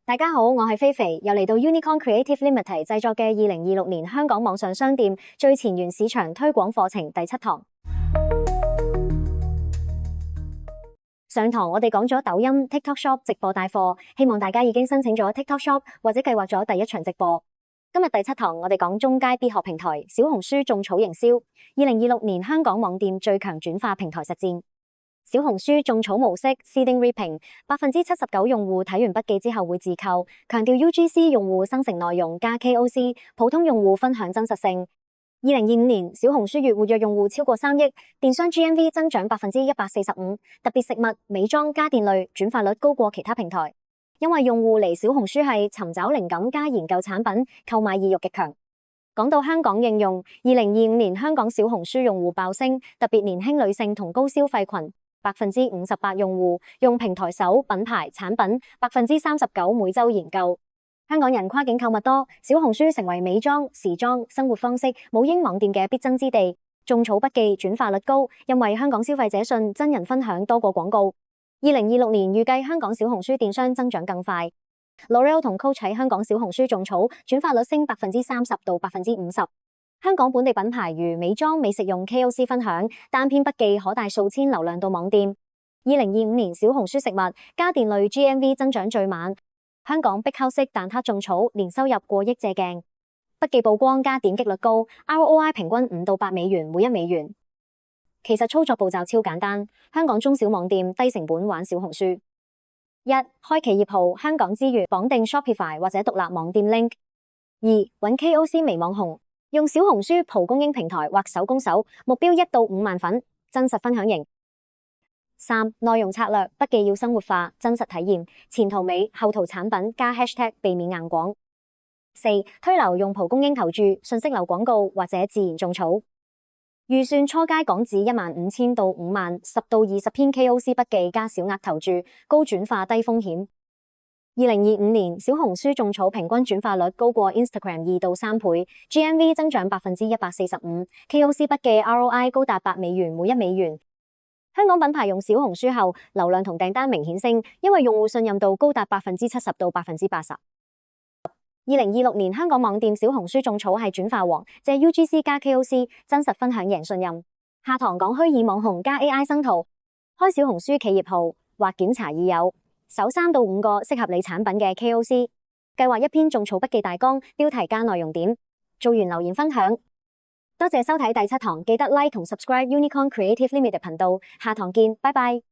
大家好，我係菲菲，又嚟到 Unicorn Creative Limited 製作嘅2026年香港網上商店最前沿市場推廣課程第7堂。上堂我哋講咗抖音 TikTok Shop 直播帶貨，希望大家已經申請咗 TikTok Shop 或者計劃咗第一場直播。今日第7堂我哋講中階必學平台小紅書種草營銷，2026年香港網店最強轉化平台實戰。小紅書種草模式 Seeding Reaping， 79% 用戶睇完筆記之後會自購，強調 UGC 用戶生成內容加 KOC， 普通用戶分享真實性。2025年小紅書月活躍用戶超過3億，電商 GMV 增長 145%， 特別食物、美妝、家電類轉化率高過其他平台，因為用戶嚟小紅書係尋找靈感加研究產品，購買意欲極強。講到香港應用，2025年香港小紅書用戶爆升，特別年輕女性同高消費群。58% 用戶用平台搜品牌產品，39%每周研究。香港人跨境購物多，小紅書成為美妝、時裝、生活方式母嬰網店嘅必爭之地。種草筆記轉化率高，因為香港消費者信真人分享多過廣告。2026年預計香港小紅書電商增長更快。L'Oreal 同 Coach 喺香港小紅書種草轉化率升30%到50%。香港本地品牌如美妝、美食用 KOC 分享，單篇筆記可帶數千流量到網店。2025年小紅書食物、家電類 GMV 增長最猛。香港壁扣式蛋撻種草，年收入過億借鏡。筆記曝光加點擊率高 ，ROI 平均5到8美元每1美元。其實操作步驟超簡單，香港中小網店低成本玩小紅書。1. 開企業號，香港之餘綁定 Shopify 或者獨立網店 link。2. 揾 KOC 微網紅。用小紅書蒲公英平台或手工手，目標1到5萬粉，真實分享型。3. 內容策略，筆記要生活化，真實體驗，前圖美，後圖產品加 hashtag， 避免硬廣。4. 推流用蒲公英投注，信息流廣告或者自然種草。預算初階港紙15000到5萬，10到20篇 KOC 筆記加小額投注，高轉化低風險。2025年小紅書種草平均轉化率高過 Instagram 2到3倍 ，GMV 增長 145%，KOC 筆記 ROI 高達8美元每1美元。香港品牌用小紅書後，流量同訂單明顯升，因為用戶信任度高達70%到80%。2026年香港網店小紅書種草係轉化王，借 UGC 加 KOC 真實分享贏信任。下堂講虛擬網紅加 AI 生圖，開小紅書企業號或檢查已有。搜3到5個適合你產品嘅 KOC， 計劃1篇種草筆記大綱，標題加內容點，做完留言分享。多謝收睇第7堂，記得 like 同 subscribe Unicorn Creative Limited 頻道，下堂見，拜拜。